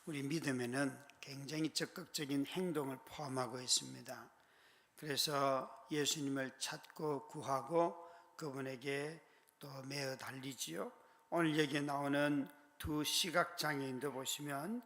우리 믿음에는 굉장히 적극적인 행동을 포함하고 있습니다. 그래서 예수님을 찾고 구하고 그분에게 또 매어 달리지요. 오늘 여기에 나오는 두 시각장애인도 보시면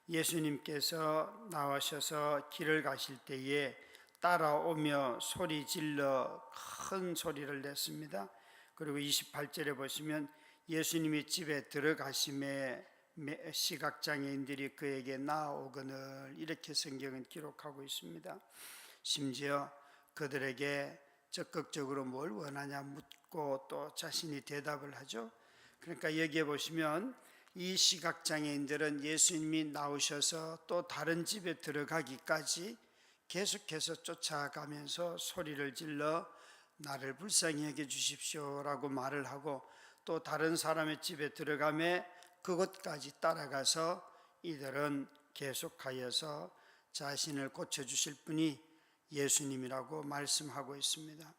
예수님께서 나오셔서 길을 가실 때에 따라오며 소리 질러 큰 소리를 냈습니다. 그리고 28절에 보시면 예수님이 집에 들어가심에 시각장애인들이 그에게 나아오거늘, 이렇게 성경은 기록하고 있습니다. 심지어 그들에게 적극적으로 뭘 원하냐 묻고 또 자신이 대답을 하죠. 그러니까 여기에 보시면 이 시각장애인들은 예수님이 나오셔서 또 다른 집에 들어가기까지 계속해서 쫓아가면서 소리를 질러 나를 불쌍히 여겨 주십시오라고 말을 하고, 또 다른 사람의 집에 들어가며 그곳까지 따라가서 이들은 계속하여서 자신을 고쳐주실 분이 예수님이라고 말씀하고 있습니다.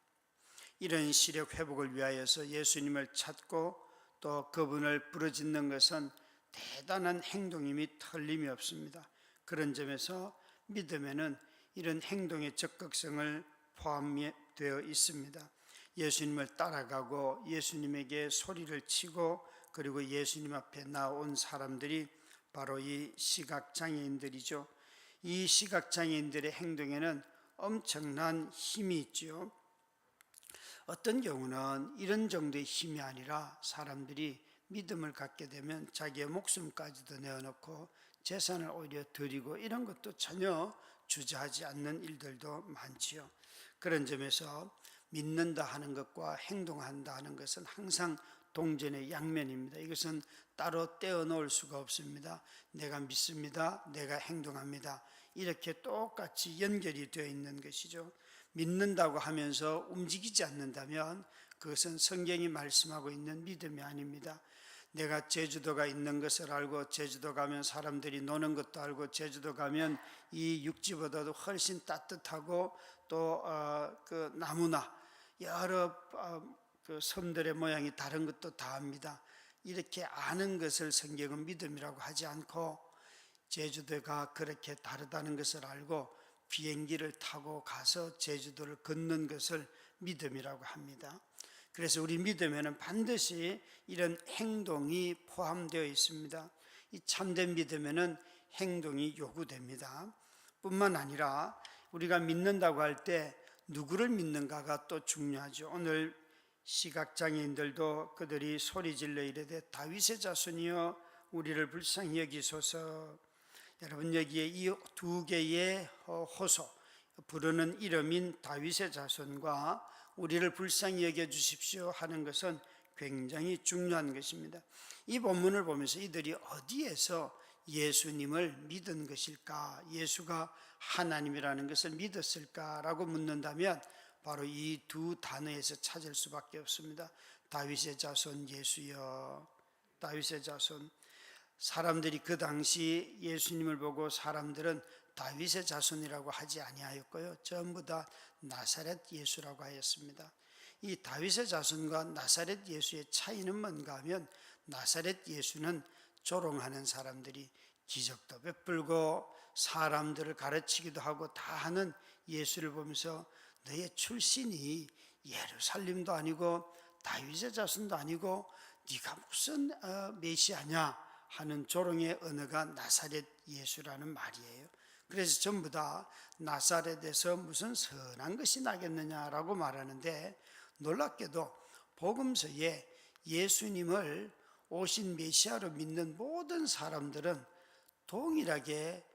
이런 시력 회복을 위하여서 예수님을 찾고 또 그분을 부르짖는 것은 대단한 행동임이 틀림이 없습니다. 그런 점에서 믿음에는 이런 행동의 적극성을 포함되어 있습니다. 예수님을 따라가고 예수님에게 소리를 치고 그리고 예수님 앞에 나온 사람들이 바로 이 시각장애인들이죠. 이 시각장애인들의 행동에는 엄청난 힘이 있죠. 어떤 경우는 이런 정도의 힘이 아니라 사람들이 믿음을 갖게 되면 자기의 목숨까지도 내어놓고 재산을 오히려 드리고 이런 것도 전혀 주저하지 않는 일들도 많지요. 그런 점에서 믿는다 하는 것과 행동한다 하는 것은 항상 동전의 양면입니다. 이것은 따로 떼어놓을 수가 없습니다. 내가 믿습니다, 내가 행동합니다, 이렇게 똑같이 연결이 되어 있는 것이죠. 믿는다고 하면서 움직이지 않는다면 그것은 성경이 말씀하고 있는 믿음이 아닙니다. 내가 제주도가 있는 것을 알고 제주도 가면 사람들이 노는 것도 알고 제주도 가면 이 육지보다도 훨씬 따뜻하고 또 그 나무나 여러 그 섬들의 모양이 다른 것도 다 압니다. 이렇게 아는 것을 성경은 믿음이라고 하지 않고 제주도가 그렇게 다르다는 것을 알고 비행기를 타고 가서 제주도를 걷는 것을 믿음이라고 합니다. 그래서 우리 믿음에는 반드시 이런 행동이 포함되어 있습니다. 이 참된 믿음에는 행동이 요구됩니다. 뿐만 아니라 우리가 믿는다고 할 때 누구를 믿는가가 또 중요하죠. 오늘 시각장애인들도 그들이 소리질러 이르되 다윗의 자손이여 우리를 불쌍히 여기소서. 여러분, 여기에 이 두 개의 호소, 부르는 이름인 다윗의 자손과 우리를 불쌍히 여겨 주십시오 하는 것은 굉장히 중요한 것입니다. 이 본문을 보면서 이들이 어디에서 예수님을 믿은 것일까, 예수가 하나님이라는 것을 믿었을까라고 묻는다면 바로 이 두 단어에서 찾을 수밖에 없습니다. 다윗의 자손 예수여, 다윗의 자손. 사람들이 그 당시 예수님을 보고 사람들은 다윗의 자손이라고 하지 아니하였고요, 전부 다 나사렛 예수라고 하였습니다. 이 다윗의 자손과 나사렛 예수의 차이는 뭔가 하면, 나사렛 예수는 조롱하는 사람들이 기적도 베풀고 사람들을 가르치기도 하고 다 하는 예수를 보면서 너의 출신이 예루살렘도 아니고 다윗의 자손도 아니고 네가 무슨 메시아냐 하는 조롱의 언어가 나사렛 예수라는 말이에요. 그래서 전부 다 나사렛에서 무슨 선한 것이 나겠느냐라고 말하는데, 놀랍게도 복음서에 예수님을 오신 메시아로 믿는 모든 사람들은 동일하게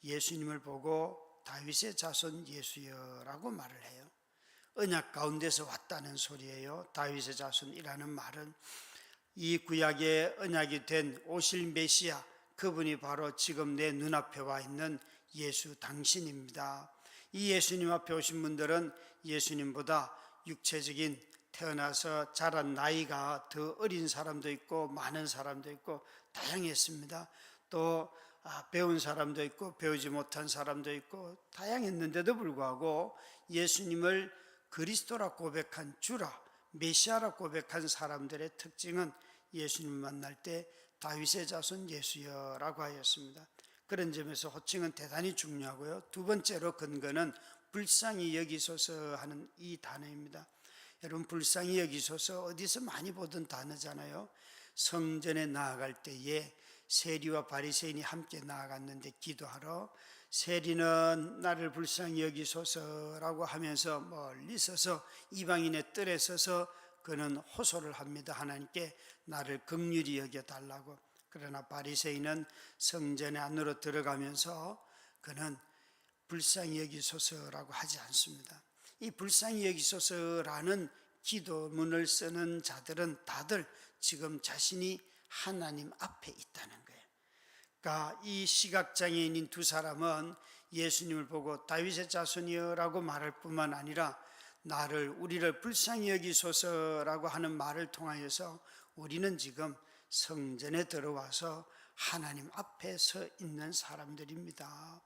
예수님을 보고 다윗의 자손 예수여라고 말을 해요. 언약 가운데서 왔다는 소리예요. 다윗의 자손이라는 말은 이 구약의 언약이 된 오실 메시아, 그분이 바로 지금 내 눈앞에 와 있는 예수 당신입니다. 이 예수님 앞에 오신 분들은 예수님보다 육체적인 태어나서 자란 나이가 더 어린 사람도 있고 많은 사람도 있고 다양했습니다. 또 배운 사람도 있고 배우지 못한 사람도 있고 다양했는데도 불구하고 예수님을 그리스도라 고백한 주라, 메시아라 고백한 사람들의 특징은 예수님을 만날 때 다윗의 자손 예수여라고 하였습니다. 그런 점에서 호칭은 대단히 중요하고요. 두 번째로 근거는 불쌍히 여기소서 하는 이 단어입니다. 여러분, 불쌍히 여기소서 어디서 많이 보던 단어잖아요. 성전에 나아갈 때에 세리와 바리새인이 함께 나아갔는데 기도하러, 세리는 나를 불쌍히 여기소서라고 하면서 멀리 서서 이방인의 뜰에 서서 그는 호소를 합니다. 하나님께 나를 긍휼히 여겨달라고. 그러나 바리새인은 성전에 안으로 들어가면서 그는 불쌍히 여기소서라고 하지 않습니다. 이 불쌍히 여기소서라는 기도문을 쓰는 자들은 다들 지금 자신이 하나님 앞에 있다는 거예요. 그러니까 이 시각장애인인 두 사람은 예수님을 보고 다윗의 자손이여라고 말할 뿐만 아니라 우리를 불쌍히 여기소서라고 하는 말을 통하여서 우리는 지금 성전에 들어와서 하나님 앞에 서 있는 사람들입니다.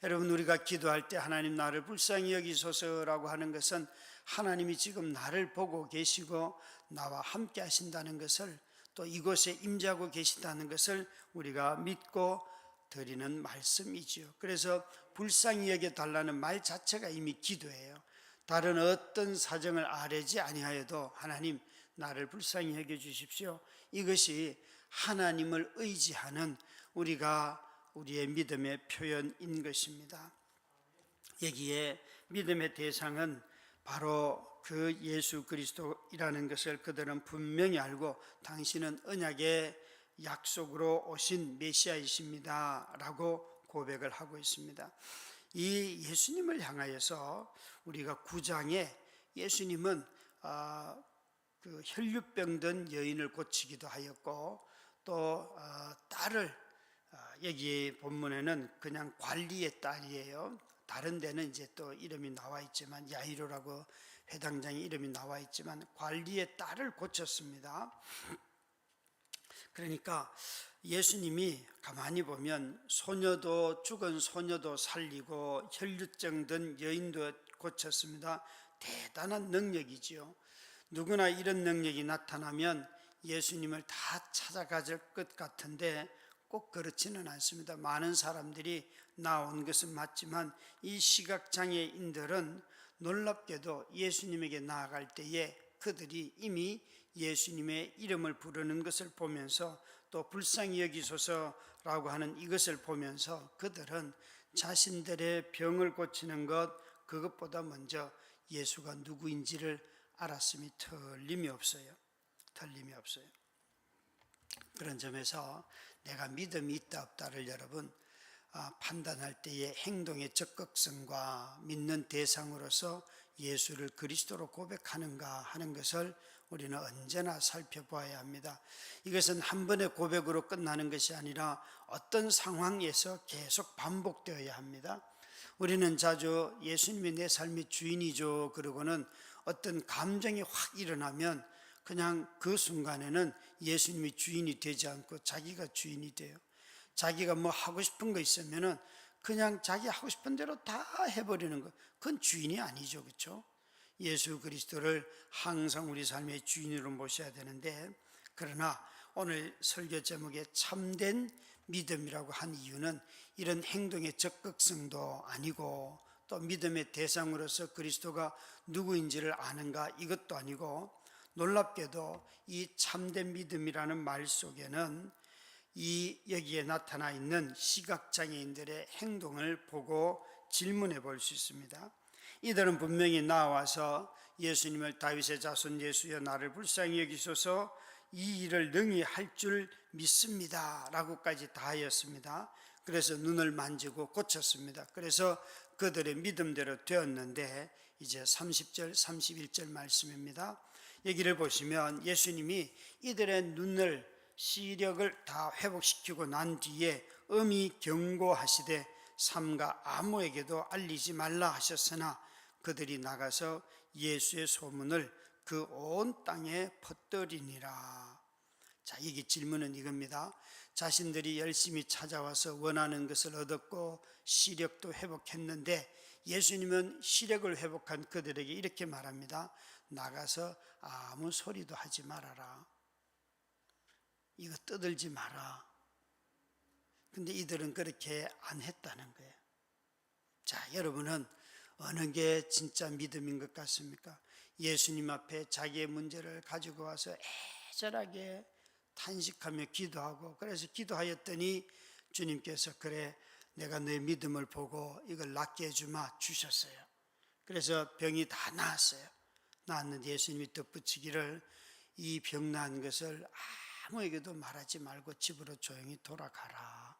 여러분, 우리가 기도할 때 하나님 나를 불쌍히 여기소서라고 하는 것은 하나님이 지금 나를 보고 계시고 나와 함께 하신다는 것을, 또 이곳에 임재하고 계시다는 것을 우리가 믿고 드리는 말씀이지요. 그래서 불쌍히 여겨달라는 말 자체가 이미 기도예요. 다른 어떤 사정을 아뢰지 아니하여도 하나님 나를 불쌍히 여겨주십시오. 이것이 하나님을 의지하는 우리의 믿음의 표현인 것입니다. 여기에 믿음의 대상은 바로 그 예수 그리스도이라는 것을 그들은 분명히 알고 당신은 언약의 약속으로 오신 메시아이십니다 라고 고백을 하고 있습니다. 이 예수님을 향하여서 우리가 9장에 예수님은 그 혈류병든 여인을 고치기도 하였고, 또 딸을, 여기 본문에는 그냥 관리의 딸이에요. 다른 데는 이제 또 이름이 나와 있지만, 야이로라고 회당장의 이름이 나와 있지만 관리의 딸을 고쳤습니다. 그러니까 예수님이 가만히 보면 죽은 소녀도 살리고 혈류증 든 여인도 고쳤습니다. 대단한 능력이지요. 누구나 이런 능력이 나타나면 예수님을 다 찾아가질 것 같은데 꼭 그렇지는 않습니다. 많은 사람들이 나온 것은 맞지만 이 시각장애인들은 놀랍게도 예수님에게 나아갈 때에 그들이 이미 예수님의 이름을 부르는 것을 보면서, 또 불쌍히 여기소서라고 하는 이것을 보면서 그들은 자신들의 병을 고치는 것, 그것보다 먼저 예수가 누구인지를 알았음이 틀림이 없어요. 그런 점에서 내가 믿음이 있다 없다를 여러분 판단할 때의 행동의 적극성과 믿는 대상으로서 예수를 그리스도로 고백하는가 하는 것을 우리는 언제나 살펴보아야 합니다. 이것은 한 번의 고백으로 끝나는 것이 아니라 어떤 상황에서 계속 반복되어야 합니다. 우리는 자주 예수님이 내 삶의 주인이죠 그러고는 어떤 감정이 확 일어나면 그냥 그 순간에는 예수님이 주인이 되지 않고 자기가 주인이 돼요. 자기가 뭐 하고 싶은 거 있으면은 그냥 자기 하고 싶은 대로 다 해버리는 거, 그건 주인이 아니죠, 그렇죠? 예수 그리스도를 항상 우리 삶의 주인으로 모셔야 되는데, 그러나 오늘 설교 제목에 참된 믿음이라고 한 이유는 이런 행동의 적극성도 아니고, 또 믿음의 대상으로서 그리스도가 누구인지를 아는가 이것도 아니고, 놀랍게도 이 참된 믿음이라는 말 속에는 여기에 나타나 있는 시각장애인들의 행동을 보고 질문해 볼 수 있습니다. 이들은 분명히 나와서 예수님을 다윗의 자손 예수여 나를 불쌍히 여기소서, 이 일을 능히 할 줄 믿습니다 라고까지 다 하였습니다. 그래서 눈을 만지고 고쳤습니다. 그래서 그들의 믿음대로 되었는데, 이제 30절 31절 말씀입니다. 여기를 보시면 예수님이 이들의 눈을, 시력을 다 회복시키고 난 뒤에 엄히 경고하시되 삼가 아무에게도 알리지 말라 하셨으나 그들이 나가서 예수의 소문을 그 온 땅에 퍼뜨리니라. 자, 여기 질문은 이겁니다. 자신들이 열심히 찾아와서 원하는 것을 얻었고 시력도 회복했는데 예수님은 시력을 회복한 그들에게 이렇게 말합니다. 나가서 아무 소리도 하지 말아라. 이거 떠들지 마라. 근데 이들은 그렇게 안 했다는 거예요. 자, 여러분은 어느 게 진짜 믿음인 것 같습니까? 예수님 앞에 자기의 문제를 가지고 와서 애절하게 탄식하며 기도하고, 그래서 기도하였더니 주님께서 그래 내가 너의 믿음을 보고 이걸 낫게 해주마 주셨어요. 그래서 병이 다 나았어요. 나았는데 예수님이 덧붙이기를 이 병 나은 것을 아무에게도 말하지 말고 집으로 조용히 돌아가라.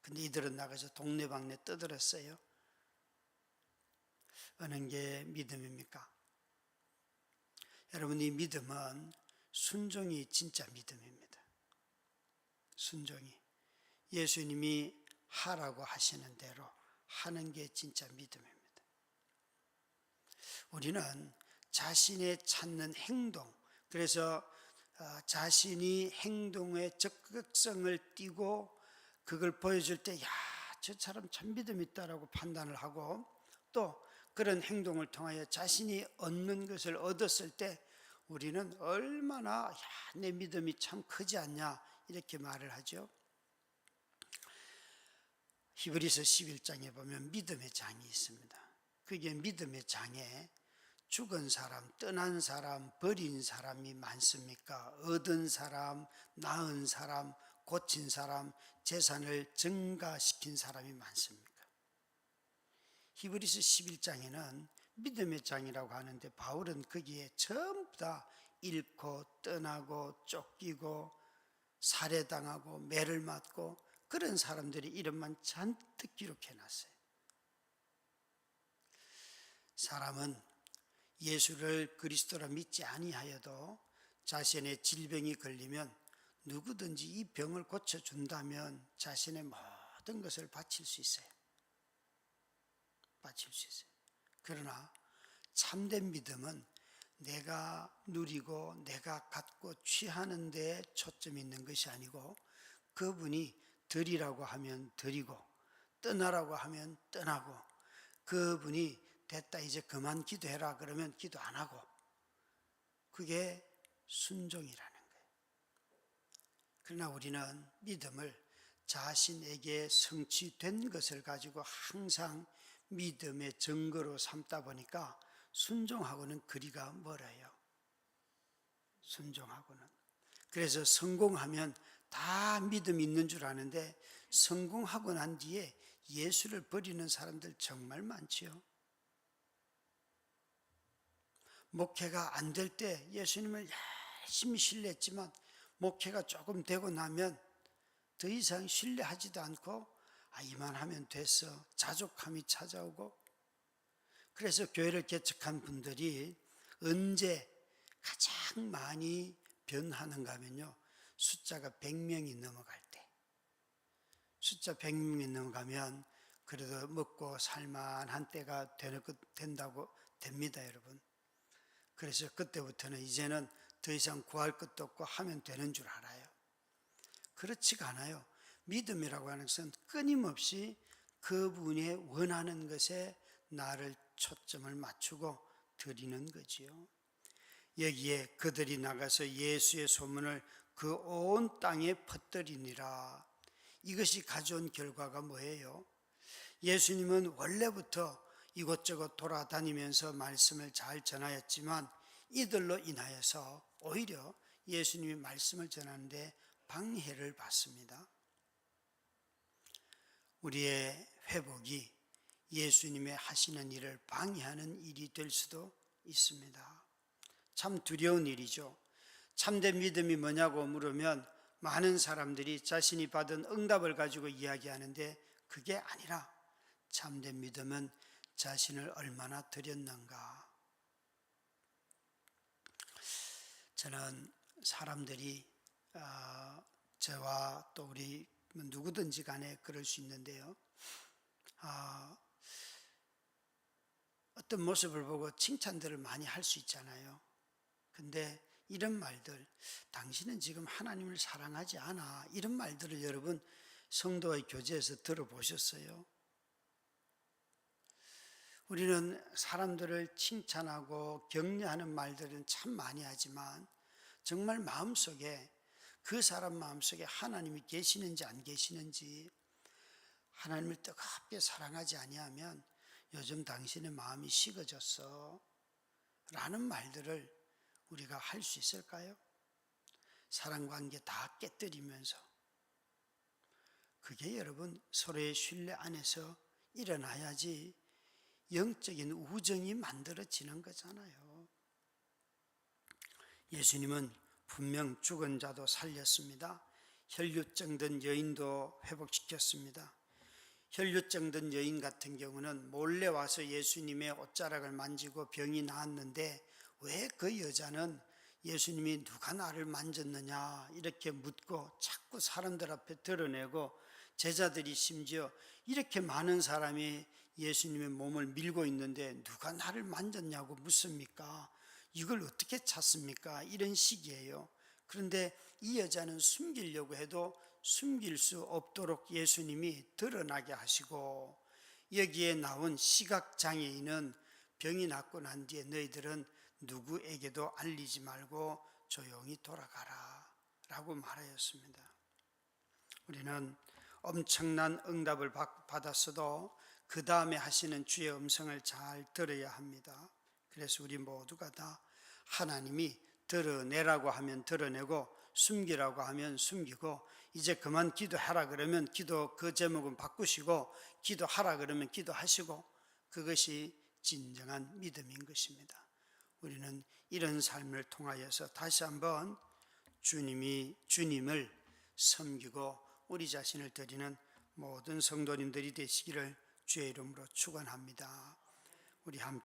근데 이들은 나가서 동네방네 떠들었어요. 어느 게 믿음입니까? 여러분, 이 믿음은 순종이 진짜 믿음입니다. 순종이 예수님이 하라고 하시는 대로 하는 게 진짜 믿음입니다. 우리는 자신의 찾는 행동, 그래서 자신이 행동의 적극성을 띠고 그걸 보여줄 때 야, 저 사람 참 믿음 있다라고 판단을 하고, 또 그런 행동을 통하여 자신이 얻는 것을 얻었을 때 우리는 얼마나 야, 내 믿음이 참 크지 않냐 이렇게 말을 하죠. 히브리서 11장에 보면 믿음의 장이 있습니다. 그게 믿음의 장에 죽은 사람, 떠난 사람, 버린 사람이 많습니까? 얻은 사람, 낳은 사람, 고친 사람, 재산을 증가시킨 사람이 많습니까? 히브리서 11장에는 믿음의 장이라고 하는데 바울은 거기에 전부 다 잃고 떠나고 쫓기고 살해당하고 매를 맞고 그런 사람들의 이름만 잔뜩 기록해놨어요. 사람은 예수를 그리스도라 믿지 아니하여도 자신의 질병이 걸리면 누구든지 이 병을 고쳐준다면 자신의 모든 것을 바칠 수 있어요. 바칠 수 있어요. 그러나 참된 믿음은 내가 누리고 내가 갖고 취하는 데에 초점이 있는 것이 아니고 그분이 드리라고 하면 드리고 떠나라고 하면 떠나고, 그분이 됐다 이제 그만 기도해라 그러면 기도 안 하고, 그게 순종이라는 거예요. 그러나 우리는 믿음을 자신에게 성취된 것을 가지고 항상 믿음의 증거로 삼다 보니까 순종하고는 거리가 멀어요. 순종하고는. 그래서 성공하면 다 믿음이 있는 줄 아는데 성공하고 난 뒤에 예수를 버리는 사람들 정말 많지요. 목회가 안 될 때 예수님을 열심히 신뢰했지만 목회가 조금 되고 나면 더 이상 신뢰하지도 않고 이만하면 됐어, 자족함이 찾아오고, 그래서 교회를 개척한 분들이 언제 가장 많이 변하는가 하면요, 숫자가 100명이 넘어갈 때, 숫자 100명이 넘어가면 그래도 먹고 살만한 때가 된다고 됩니다, 여러분. 그래서 그때부터는 이제는 더 이상 구할 것도 없고 하면 되는 줄 알아요. 그렇지가 않아요. 믿음이라고 하는 것은 끊임없이 그분이 원하는 것에 나를 초점을 맞추고 드리는 거지요. 여기에 그들이 나가서 예수의 소문을 그 온 땅에 퍼뜨리니라. 이것이 가져온 결과가 뭐예요? 예수님은 원래부터 이곳저곳 돌아다니면서 말씀을 잘 전하였지만 이들로 인하여서 오히려 예수님이 말씀을 전하는데 방해를 받습니다. 우리의 회복이 예수님의 하시는 일을 방해하는 일이 될 수도 있습니다. 참 두려운 일이죠. 참된 믿음이 뭐냐고 물으면 많은 사람들이 자신이 받은 응답을 가지고 이야기하는데 그게 아니라 참된 믿음은 자신을 얼마나 드렸는가. 저는 사람들이 저와 또 우리 누구든지 간에 그럴 수 있는데요, 어떤 모습을 보고 칭찬들을 많이 할 수 있잖아요. 근데 이런 말들, 당신은 지금 하나님을 사랑하지 않아, 이런 말들을 여러분 성도의 교제에서 들어보셨어요? 우리는 사람들을 칭찬하고 격려하는 말들은 참 많이 하지만 정말 마음속에 그 사람 마음속에 하나님이 계시는지 안 계시는지, 하나님을 뜨겁게 사랑하지 아니하면 요즘 당신의 마음이 식어졌어 라는 말들을 우리가 할 수 있을까요? 사랑관계 다 깨뜨리면서. 그게 여러분 서로의 신뢰 안에서 일어나야지 영적인 우정이 만들어지는 거잖아요. 예수님은 분명 죽은 자도 살렸습니다. 혈류증 든 여인도 회복시켰습니다. 혈류증 든 여인 같은 경우는 몰래 와서 예수님의 옷자락을 만지고 병이 나았는데 왜 그 여자는 예수님이 누가 나를 만졌느냐 이렇게 묻고 자꾸 사람들 앞에 드러내고, 제자들이 심지어 이렇게 많은 사람이 예수님의 몸을 밀고 있는데 누가 나를 만졌냐고 묻습니까? 이걸 어떻게 찾습니까? 이런 식이에요. 그런데 이 여자는 숨기려고 해도 숨길 수 없도록 예수님이 드러나게 하시고, 여기에 나온 시각장애인은 병이 낫고 난 뒤에 너희들은 누구에게도 알리지 말고 조용히 돌아가라 라고 말하였습니다. 우리는 엄청난 응답을 받았어도 그 다음에 하시는 주의 음성을 잘 들어야 합니다. 그래서 우리 모두가 다 하나님이 드러내라고 하면 드러내고 숨기라고 하면 숨기고, 이제 그만 기도하라 그러면 기도 그 제목은 바꾸시고 기도하라 그러면 기도하시고, 그것이 진정한 믿음인 것입니다. 우리는 이런 삶을 통하여서 다시 한번 주님을 섬기고 우리 자신을 드리는 모든 성도님들이 되시기를 주의 이름으로 축원합니다. 우리 함께